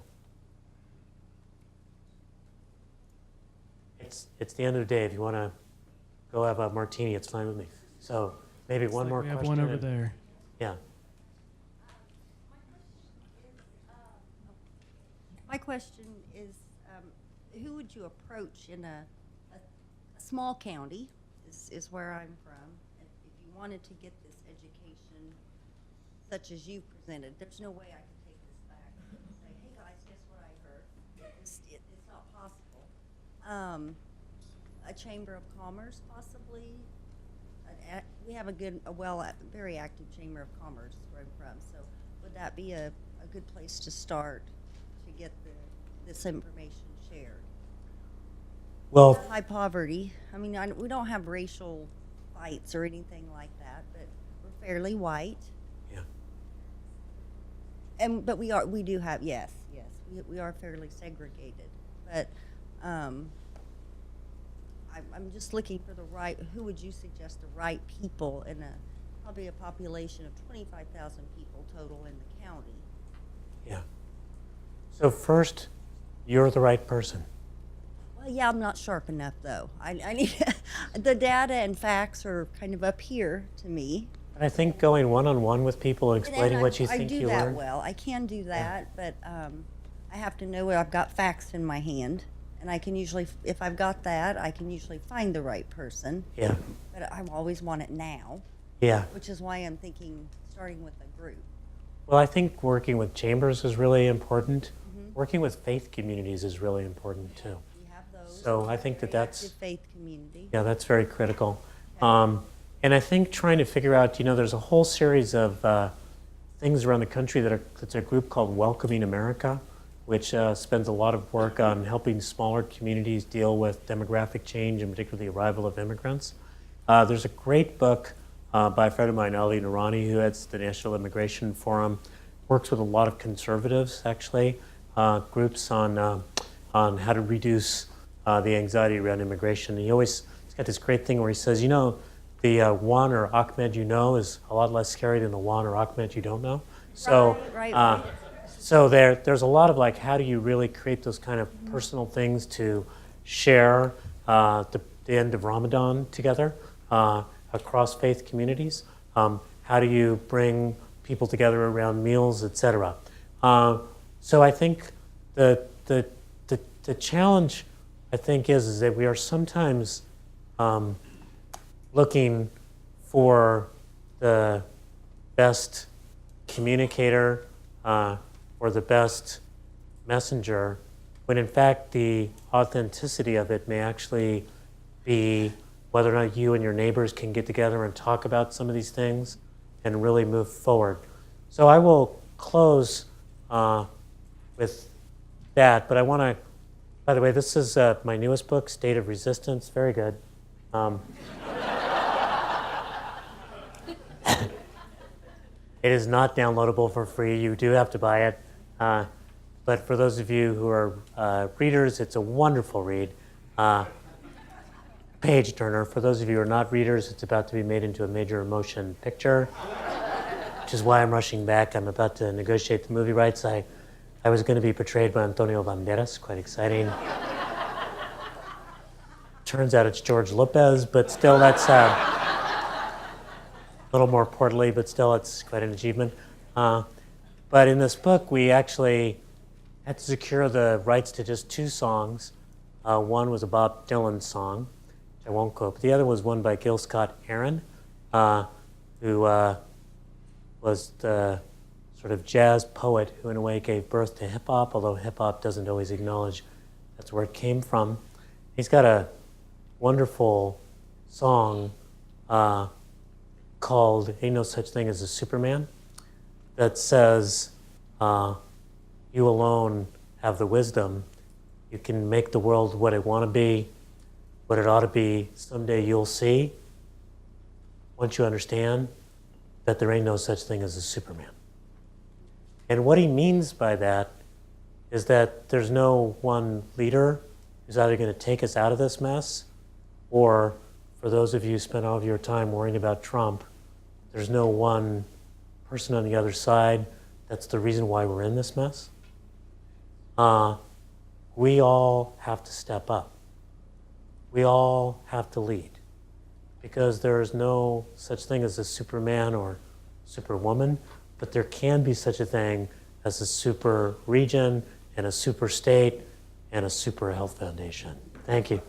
It's the end of the day. If you want to go have a martini, it's fine with me. So maybe one more We have question. one over there. Yeah. My question is, who would you approach in a small county, is where I'm from, if you wanted to get this education such as you presented? There's no way I could take this back and say, hey guys, guess what I heard? It's not possible. A chamber of commerce, possibly. We have a very active chamber of commerce where I'm from. So would that be a good place to start to get this information shared? Well, High poverty. I mean, we don't have racial fights or anything like that, but we're fairly white. yeah. But we do have, yes, we are fairly segregated. But I'm just looking for who would you suggest the right people in probably a population of 25,000 people total in the county? Yeah. So first, you're the right person. Well, yeah, I'm not sharp enough though. I need the data and facts are kind of up here to me. And I think going one-on-one with people and explaining And what you I think do you that learned. well. I can do that, but I have to know I've got facts in my hand, and I can usually, if I've got that, I can usually find the right person. Yeah. But I always want it now, Yeah. which is why I'm thinking starting with a group. Well, I think working with chambers is really important. Working with faith communities is really important too. We have those. So I think Very that's active faith community. Yeah, that's very critical. And I think trying to figure out, there's a whole series of things around the country that's a group called Welcoming America, which spends a lot of work on helping smaller communities deal with demographic change and particularly the arrival of immigrants. There's a great book by a friend of mine, Ali Noorani, who heads the National Immigration Forum, works with a lot of conservatives, actually, groups on how to reduce the anxiety around immigration. And he's got this great thing where he says, the Juan or Ahmed you know is a lot less scary than the Juan or Ahmed you don't know. So, Right. so there's a lot of like, how do you really create those kind of personal things to share the end of Ramadan together across faith communities? How do you bring people together around meals, etc.? So I think the challenge, I think, is that we are sometimes looking for the best communicator or the best messenger, when in fact the authenticity of it may actually be whether or not you and your neighbors can get together and talk about some of these things and really move forward. So I will close with that, but I want to, by the way, this is my newest book, State of Resistance, very good. It is not downloadable for free. You do have to buy it. But for those of you who are readers, it's a wonderful read. Page turner. For those of you who are not readers, it's about to be made into a major motion picture, which is why I'm rushing back. I'm about to negotiate the movie rights. I was going to be portrayed by Antonio Banderas. Quite exciting. Turns out it's George Lopez, but still that's a little more portly, but still it's quite an achievement. But in this book, we actually had to secure the rights to just 2 songs. One was a Bob Dylan song, which I won't quote, but the other was one by Gil Scott-Heron, who was the sort of jazz poet who in a way gave birth to hip hop, although hip hop doesn't always acknowledge that's where it came from. He's got a wonderful song called Ain't No Such Thing as a Superman that says, you alone have the wisdom. You can make the world what it want to be, what it ought to be. Someday you'll see, once you understand, that there ain't no such thing as a Superman. And what he means by that is that there's no one leader who's either going to take us out of this mess, or for those of you who spend all of your time worrying about Trump, there's no one person on the other side that's the reason why we're in this mess. We all have to step up. We all have to lead, because there is no such thing as a Superman or Superwoman, but there can be such a thing as a super region and a super state and a super health foundation. Thank you.